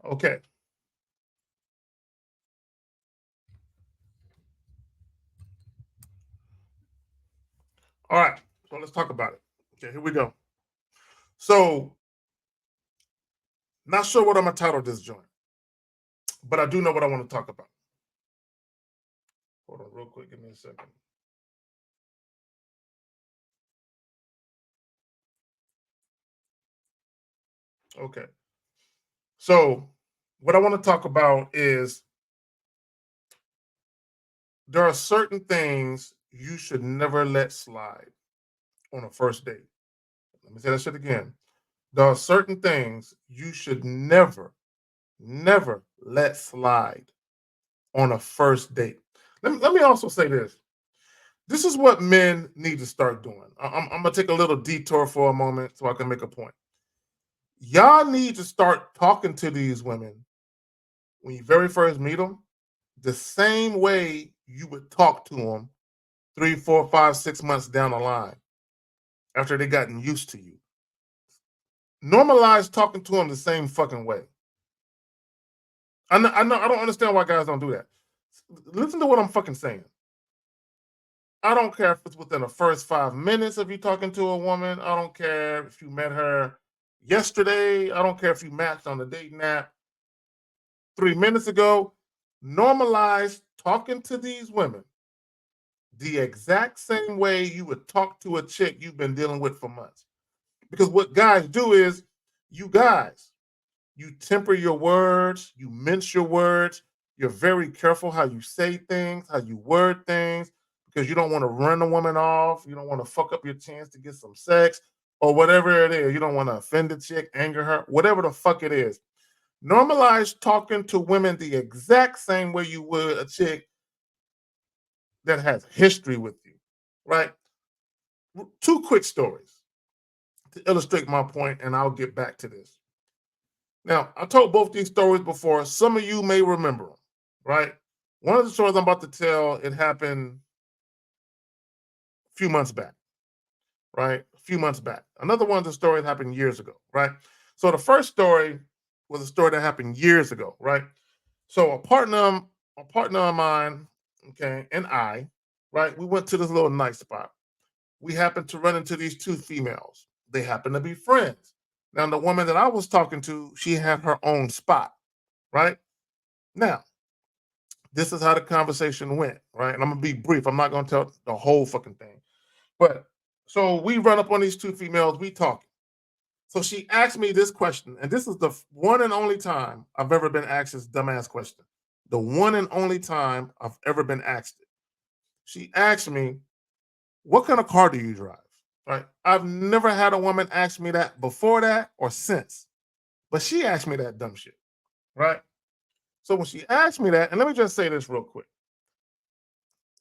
Okay. All right. So let's talk about it. Okay, here we go. So, not sure what I'm gonna title this joint, but I do know what I want to talk about. Hold on, real quick. Give me a second. Okay. So, what I want to talk about is there are certain things you should never let slide on a first date. Let me say that shit again. There are certain things you should never let slide on a first date. Let me also say this. This is what men need to start doing. I'm going to take a little detour for a moment so I can make a point. Y'all need to start talking to these women when you very first meet them the same way you would talk to them 3, 4, 5, 6 months down the line after they gotten used to you. Normalize talking to them the same fucking way. I don't understand why guys don't do that. Listen to what I'm fucking saying. I don't care if it's within the first 5 minutes of you talking to a woman. I don't care if you met her yesterday. I don't care if you matched on the dating app 3 minutes ago. Normalize talking to these women the exact same way you would talk to a chick you've been dealing with for months. Because what guys do is, you guys, you temper your words, you mince your words, you're very careful how you say things, how you word things, because you don't want to run a woman off, you don't want to fuck up your chance to get some sex, or whatever it is. You don't want to offend the chick, anger her, whatever the fuck it is. Normalize talking to women the exact same way you would a chick that has history with you, right? Two quick stories to illustrate my point, and I'll get back to this. Now, I told both these stories before. Some of you may remember them, right? One of the stories I'm about to tell, it happened a few months back, right? A few months back. Another one's a story that happened years ago, right? So the first story was a story that happened years ago, right? So a partner of mine, okay, and I, right, we went to this little night spot. We happened to run into these two females. They happened to be friends. Now, the woman that I was talking to, she had her own spot, right? Now, this is how the conversation went, right? And I'm gonna be brief. I'm not gonna tell the whole fucking thing. But so we run up on these two females, we talking. So she asked me this question, and this is the one and only time I've ever been asked this dumbass question. The one and only time I've ever been asked it. She asked me, "What kind of car do you drive?" Right? I've never had a woman ask me that before that or since, but she asked me that dumb shit, right? So when she asked me that, and let me just say this real quick.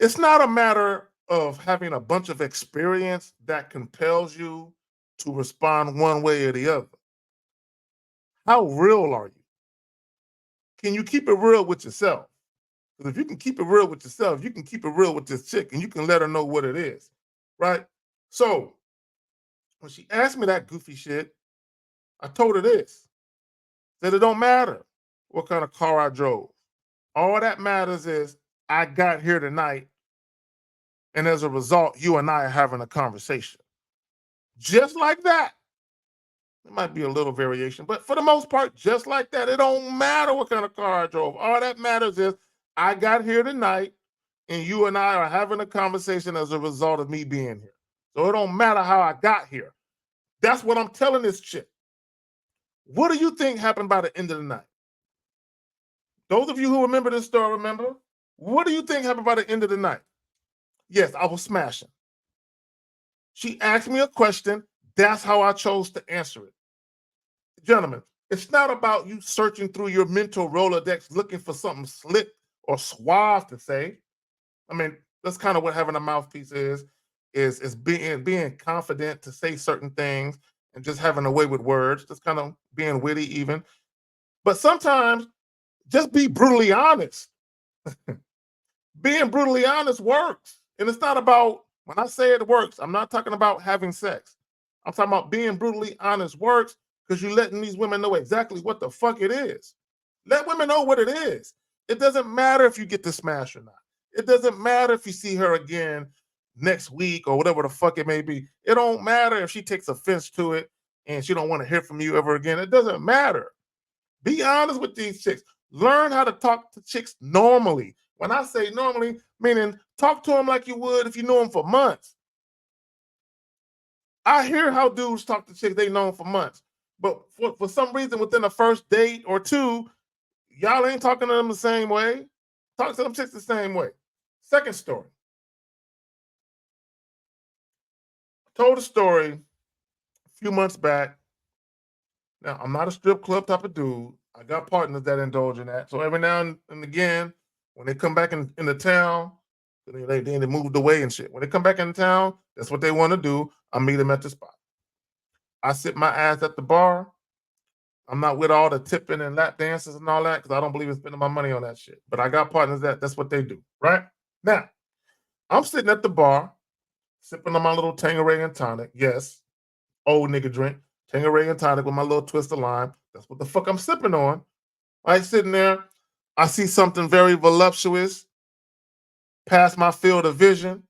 It's not a matter of having a bunch of experience that compels you to respond one way or the other. How real are you? Can you keep it real with yourself? Because if you can keep it real with yourself, you can keep it real with this chick and you can let her know what it is. Right? So when she asked me that goofy shit, I told her this, that it don't matter what kind of car I drove. All that matters is I got here tonight, and as a result, you and I are having a conversation. Just like that. There might be a little variation, but for the most part, just like that, it don't matter what kind of car I drove. All that matters is I got here tonight, and you and I are having a conversation as a result of me being here. So it don't matter how I got here. That's what I'm telling this chick. What do you think happened by the end of the night? Those of you who remember this story, remember? What do you think happened by the end of the night? Yes, I was smashing. She asked me a question. That's how I chose to answer it. Gentlemen, it's not about you searching through your mental Rolodex looking for something slick or suave to say. I mean, that's kind of what having a mouthpiece is being confident to say certain things and just having a way with words, just kind of being witty even. But sometimes just be brutally honest. Being brutally honest works. And it's not about, when I say it works, I'm not talking about having sex. I'm talking about being brutally honest works because you're letting these women know exactly what the fuck it is. Let women know what it is. It doesn't matter if you get to smash or not. It doesn't matter if you see her again next week or whatever the fuck it may be. It don't matter if she takes offense to it and she don't want to hear from you ever again. It doesn't matter. Be honest with these chicks. Learn how to talk to chicks normally. When I say normally, meaning talk to them like you would if you knew them for months. I hear how dudes talk to chicks they know them for months. But for some reason, within the first date or two, y'all ain't talking to them the same way. Talk to them chicks the same way. Second story. Told a story a few months back. Now, I'm not a strip club type of dude. I got partners that indulge in that. So every now and again, when they come back into town, they moved away and shit. When they come back into town, that's what they want to do. I meet them at the spot. I sit my ass at the bar. I'm not with all the tipping and lap dances and all that because I don't believe in spending my money on that shit. But I got partners that's what they do, right? Now, I'm sitting at the bar, sipping on my little Tangeray and tonic. Yes, old nigga drink. Tangeray and tonic with my little twist of lime. That's what the fuck I'm sipping on. Right, sitting there, I see something very voluptuous past my field of vision.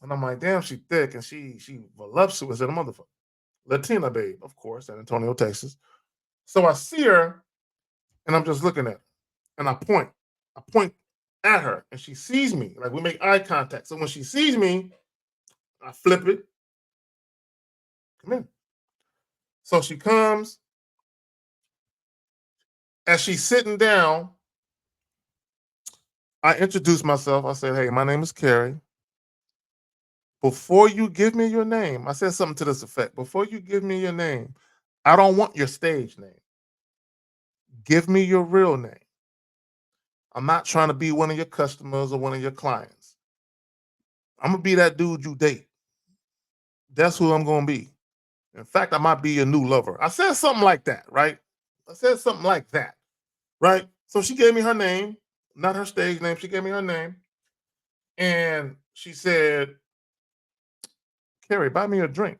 And I'm like, damn, she thick and she voluptuous and a motherfucker. Latina babe, of course, San Antonio, Texas. So I see her and I'm just looking at her. And I point. I point at her and she sees me. Like we make eye contact. So when she sees me, I flip it. Come in. So she comes. As she's sitting down, I introduce myself. I said, hey, my name is Carrie. Before you give me your name, I said something to this effect. Before you give me your name, I don't want your stage name. Give me your real name. I'm not trying to be one of your customers or one of your clients. I'm going to be that dude you date. That's who I'm going to be. In fact, I might be your new lover. I said something like that, right? I said something like that, right? So she gave me her name, not her stage name. She gave me her name. And she said, Carrie, buy me a drink.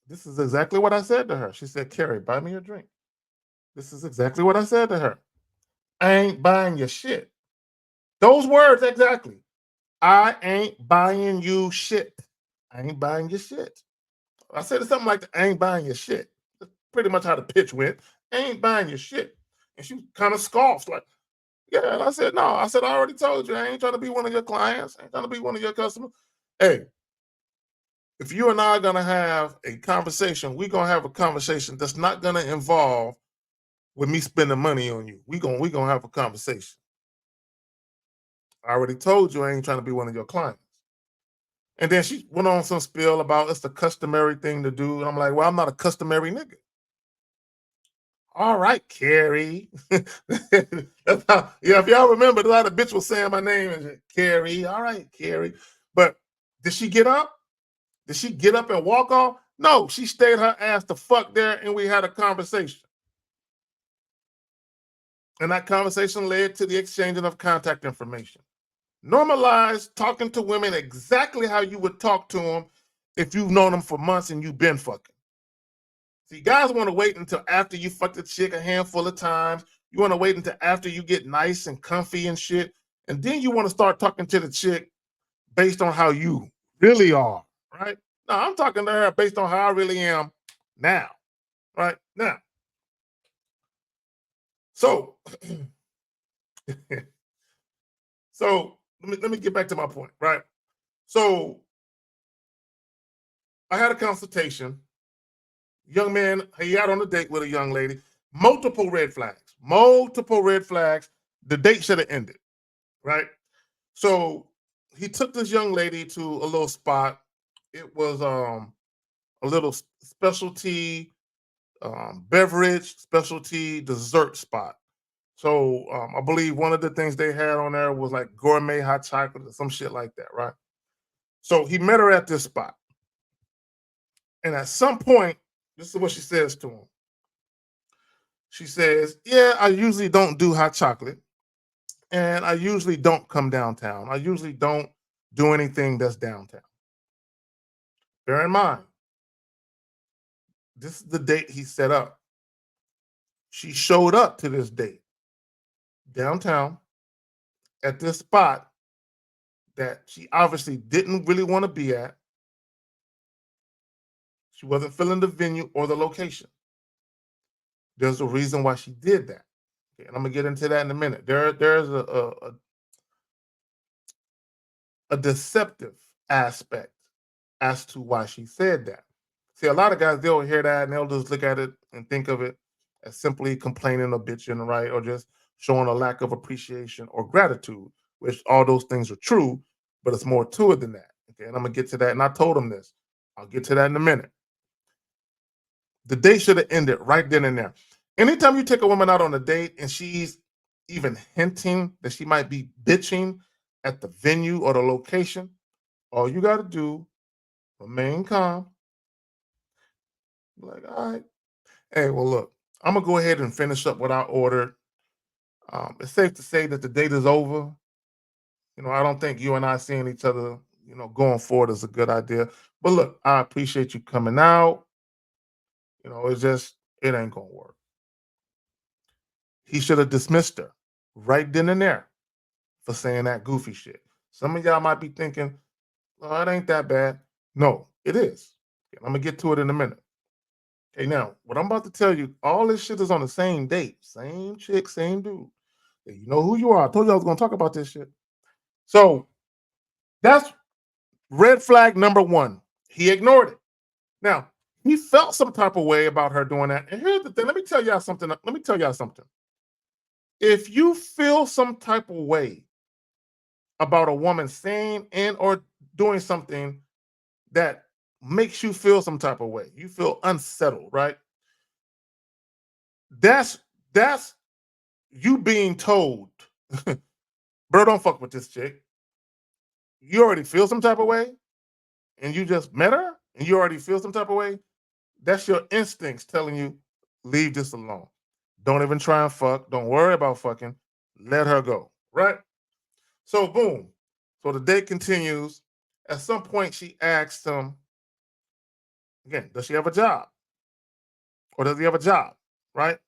This is exactly what I said to her. She said, Carrie, buy me a drink. This is exactly what I said to her. I ain't buying your shit. Those words exactly. I ain't buying you shit. I ain't buying your shit. I said something like that. I ain't buying your shit. That's pretty much how the pitch went. I ain't buying your shit. And she kind of scoffed, like, yeah. And I said, no. I said, I already told you, I ain't trying to be one of your clients. I ain't trying to be one of your customers. Hey, if you and I are gonna have a conversation, we're gonna have a conversation that's not gonna involve with me spending money on you. We gonna have a conversation. I already told you I ain't trying to be one of your clients. And then she went on some spiel about it's the customary thing to do. And I'm like, well, I'm not a customary nigga. All right, Carrie. That's how, yeah, if y'all remember, a lot of bitch was saying my name and Carrie. All right, Carrie. But did she get up? Did she get up and walk off? No, she stayed her ass the fuck there and we had a conversation. And that conversation led to the exchanging of contact information. Normalize talking to women exactly how you would talk to them if you've known them for months and you've been fucking. See, guys want to wait until after you fuck the chick a handful of times. You want to wait until after you get nice and comfy and shit. And then you want to start talking to the chick based on how you really are, right? No, I'm talking to her based on how I really am now, right? Now. So, let me get back to my point, right? So I had a consultation. Young man, he out on a date with a young lady. Multiple red flags. Multiple red flags. The date should have ended, right? So he took this young lady to a little spot. It was a little specialty beverage, specialty dessert spot. So I believe one of the things they had on there was like gourmet hot chocolate or some shit like that, right? So he met her at this spot. And at some point, this is what she says to him. She says, yeah, I usually don't do hot chocolate. And I usually don't come downtown. I usually don't do anything that's downtown. Bear in mind, this is the date he set up. She showed up to this date downtown at this spot that she obviously didn't really want to be at. She wasn't feeling the venue or the location. There's a reason why she did that. Okay, and I'm gonna get into that in a minute. There's a deceptive aspect as to why she said that. See, a lot of guys, they'll hear that and they'll just look at it and think of it as simply complaining or bitching, right? Or just showing a lack of appreciation or gratitude, which all those things are true, but it's more to it than that. Okay, and I'm gonna get to that. And I told him this. I'll get to that in a minute. The date should have ended right then and there. Anytime you take a woman out on a date and she's even hinting that she might be bitching at the venue or the location, all you got to do, remain calm. Like, all right. Hey, well, look, I'm going to go ahead and finish up what I ordered. It's safe to say that the date is over. I don't think you and I seeing each other, going forward is a good idea. But look, I appreciate you coming out. It's just, it ain't going to work. He should have dismissed her right then and there for saying that goofy shit. Some of y'all might be thinking, oh, it ain't that bad. No, it is. I'm going to get to it in a minute. Okay, now, what I'm about to tell you, all this shit is on the same date. Same chick, same dude. You know who you are. I told you I was going to talk about this shit. So that's red flag number one. He ignored it. Now, he felt some type of way about her doing that. And here's the thing. Let me tell y'all something. If you feel some type of way about a woman saying and or doing something that makes you feel some type of way, you feel unsettled, right? That's you being told, bro, don't fuck with this chick. You already feel some type of way, and you just met her, and you already feel some type of way. That's your instincts telling you, leave this alone. Don't even try and fuck. Don't worry about fucking. Let her go, right? So boom. So the date continues. At some point, she asked him, again, does she have a job? Or does he have a job, right?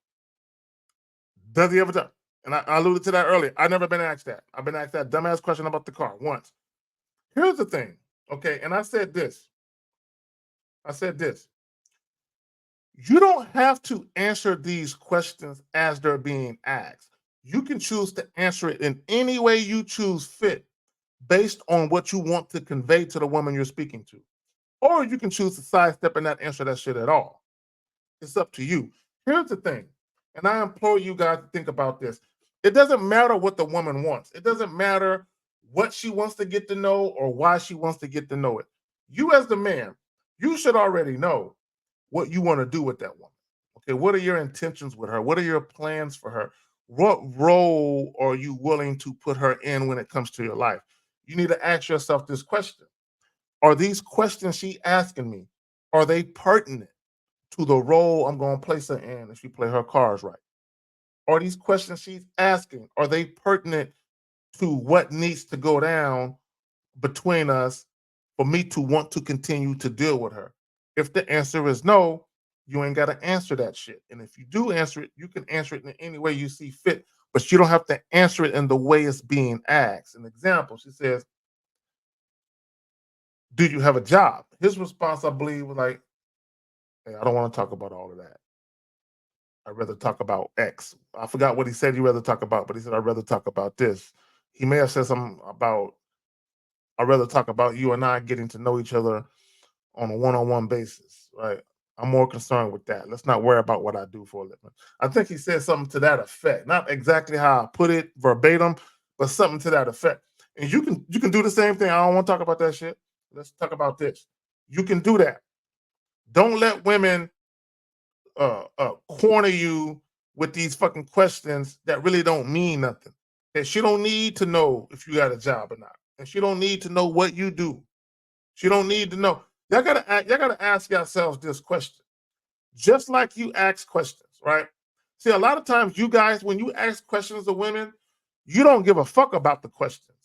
Does he have a job? And I alluded to that earlier. I've never been asked that. I've been asked that dumbass question about the car once. Here's the thing, okay? And I said this. You don't have to answer these questions as they're being asked. You can choose to answer it in any way you choose fit based on what you want to convey to the woman you're speaking to. Or you can choose to sidestep and not answer that shit at all. It's up to you. Here's the thing, and I implore you guys to think about this. It doesn't matter what the woman wants. It doesn't matter what she wants to get to know or why she wants to get to know it. You as the man, you should already know what you want to do with that woman. Okay, what are your intentions with her? What are your plans for her? What role are you willing to put her in when it comes to your life? You need to ask yourself this question. Are these questions she asking me, are they pertinent to the role I'm going to place her in if she play her cards right? Are these questions she's asking, are they pertinent to what needs to go down between us for me to want to continue to deal with her? If the answer is no, you ain't got to answer that shit. And if you do answer it, you can answer it in any way you see fit, but you don't have to answer it in the way it's being asked. An example, she says, do you have a job? His response, I believe, was like, hey, I don't want to talk about all of that. I'd rather talk about X. I forgot what he said he'd rather talk about, but he said, I'd rather talk about this. He may have said something about, I'd rather talk about you and I getting to know each other on a one-on-one basis, right? I'm more concerned with that. Let's not worry about what I do for a living. I think he said something to that effect. Not exactly how I put it verbatim, but something to that effect. And you can do the same thing. I don't want to talk about that shit. Let's talk about this. You can do that. Don't let women corner you with these fucking questions that really don't mean nothing. And she don't need to know if you got a job or not. And she don't need to know what you do. She don't need to know. Y'all gotta ask yourselves this question. Just like you ask questions, right? See, a lot of times you guys, when you ask questions of women, you don't give a fuck about the questions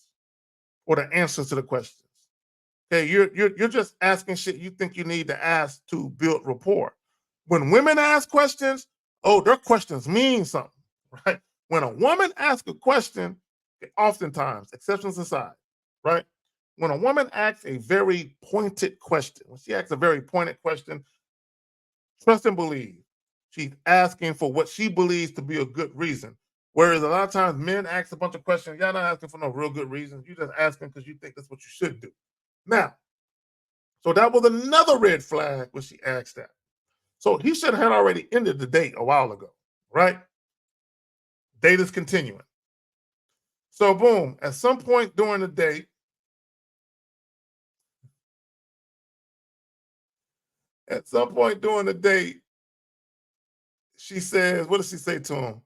or the answers to the questions. Okay, you're just asking shit you think you need to ask to build rapport. When women ask questions, Oh, their questions mean something, right? When a woman asks a question, oftentimes, exceptions aside, right? When a woman asks a very pointed question, when she asks a very pointed question, trust and believe, she's asking for what she believes to be a good reason. Whereas a lot of times men ask a bunch of questions, y'all not asking for no real good reasons. You're just asking because you think that's what you should do. Now, so that was another red flag when she asked that. So he should have already ended the date a while ago, right? Date is continuing. So boom, at some point during the date, she says, what does she say to him?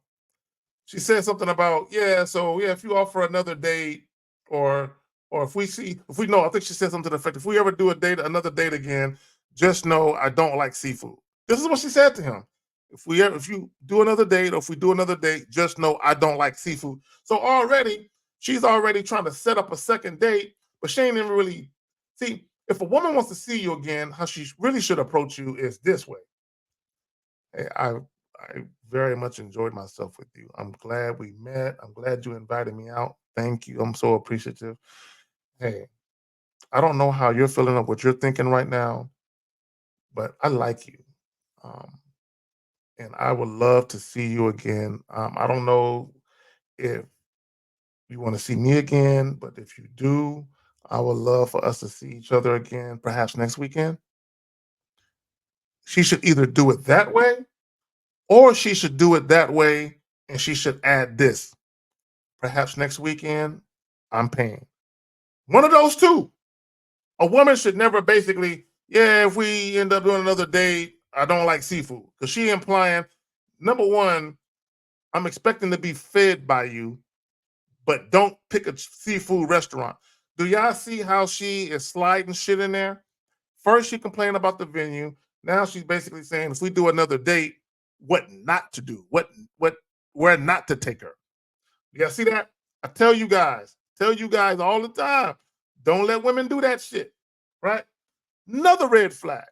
She said something about, yeah, so yeah, if you offer another date, or if we know, I think she said something to the effect, if we ever do another date again, just know I don't like seafood. This is what she said to him. If you do another date, or if we do another date, just know I don't like seafood. So already, she's already trying to set up a second date, but she ain't even really see. If a woman wants to see you again, how she really should approach you is this way. Hey, I very much enjoyed myself with you. I'm glad we met. I'm glad you invited me out. Thank you. I'm so appreciative. Hey, I don't know how you're feeling or what you're thinking right now, but I like you. Um, and I would love to see you again. I don't know if you want to see me again, but if you do, I would love for us to see each other again, perhaps next weekend. She should either do it that way, or she should do it that way and she should add this. Perhaps next weekend, I'm paying. One of those two. A woman should never basically, yeah, if we end up doing another date, I don't like seafood. Because she implying, number one, I'm expecting to be fed by you, but don't pick a seafood restaurant. Do y'all see how she is sliding shit in there? First, she complained about the venue. Now she's basically saying, if we do another date, what not to do, what, where not to take her. Yeah, see that? I tell you guys all the time, don't let women do that shit, right? Another red flag.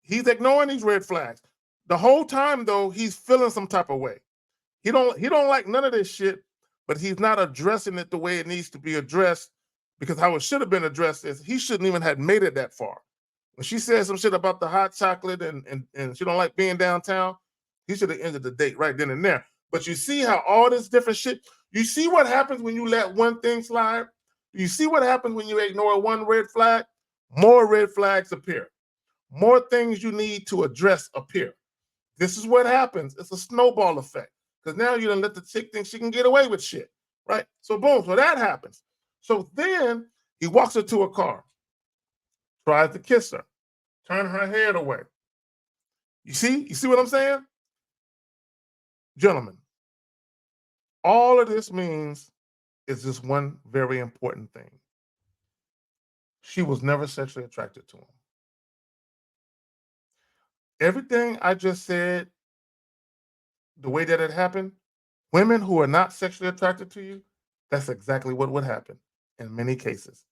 He's ignoring these red flags. The whole time though, he's feeling some type of way. He don't like none of this shit, but he's not addressing it the way it needs to be addressed, because how it should have been addressed is he shouldn't even have made it that far. When she said some shit about the hot chocolate and she don't like being downtown, he should have ended the date right then and there. But you see how all this different shit, you see what happens when you let one thing slide? You see what happens when you ignore one red flag? More red flags appear. More things you need to address appear. This is what happens. It's a snowball effect. Because now you done let the chick think she can get away with shit. Right? So boom, so that happens. So then he walks her to a car, tries to kiss her, turn her head away. You see? You see what I'm saying? Gentlemen, all of this means is this one very important thing. She was never sexually attracted to him. Everything I just said, the way that it happened, women who are not sexually attracted to you, that's exactly what would happen in many cases.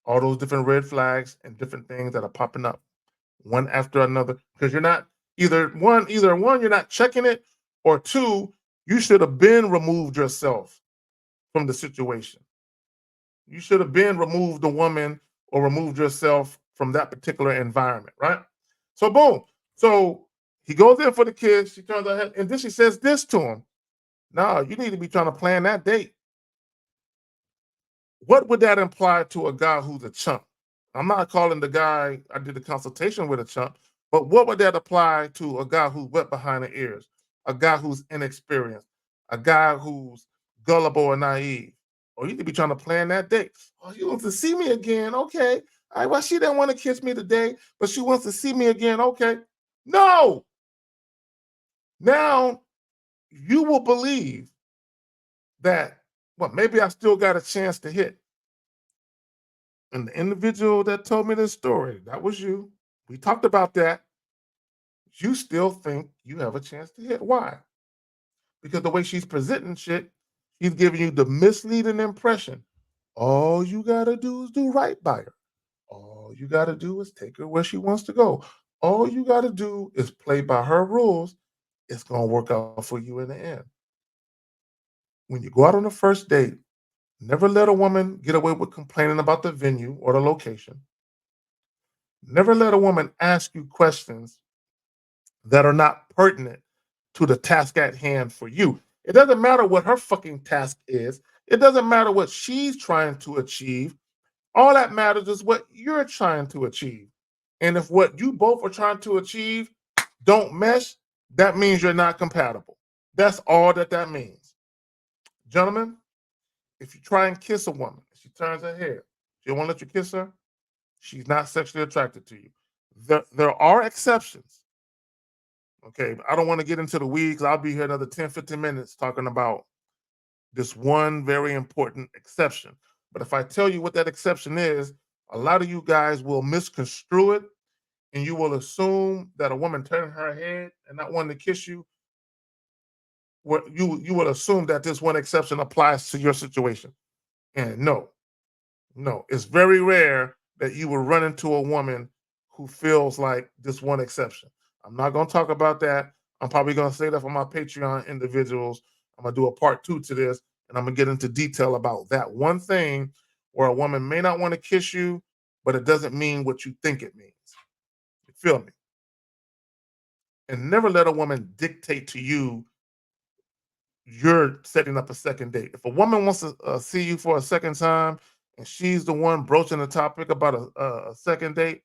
All those different red flags and different things that are popping up one after another, because you're not either one, you're not checking it, or two, you should have been removed yourself from the situation. You should have been removed the woman or removed yourself from that particular environment, right? So boom. So he goes in for the kiss, she turns her head, and then she says this to him. No, you need to be trying to plan that date. What would that imply to a guy who's a chump? I'm not calling the guy I did the consultation with a chump, but what would that apply to a guy who's wet behind the ears, a guy who's inexperienced, a guy who's gullible or naive? Or you need to be trying to plan that date. Oh, you want to see me again? Okay. All right, well, she didn't want to kiss me today, but she wants to see me again. Okay. No. Now you will believe that, well, maybe I still got a chance to hit. And the individual that told me this story, that was you. We talked about that. You still think you have a chance to hit. Why? Because the way she's presenting shit, she's giving you the misleading impression. All you gotta do is do right by her. All you gotta do is take her where she wants to go. All you gotta do is play by her rules, it's going to work out for you in the end. When you go out on the first date, never let a woman get away with complaining about the venue or the location. Never let a woman ask you questions that are not pertinent to the task at hand for you. It doesn't matter what her fucking task is. It doesn't matter what she's trying to achieve. All that matters is what you're trying to achieve. And if what you both are trying to achieve don't mesh, that means you're not compatible. That's all that means. Gentlemen, if you try and kiss a woman, she turns her head, she don't want to let you kiss her, she's not sexually attracted to you. There are exceptions. Okay, I don't want to get into the weeds. I'll be here another 10, 15 minutes talking about this one very important exception. But if I tell you what that exception is, a lot of you guys will misconstrue it and you will assume that a woman turning her head and not wanting to kiss you, you will assume that this one exception applies to your situation. And no, it's very rare that you will run into a woman who feels like this one exception. I'm not going to talk about that. I'm probably going to say that for my Patreon individuals. I'm going to do a part 2 to this, and I'm going to get into detail about that one thing where a woman may not want to kiss you, but it doesn't mean what you think it means. You feel me? And never let a woman dictate to you you're setting up a second date. If a woman wants to see you for a second time and she's the one broaching the topic about a second date,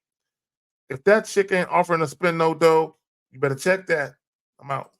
if that chick ain't offering to spend no dough, you better check that. I'm out.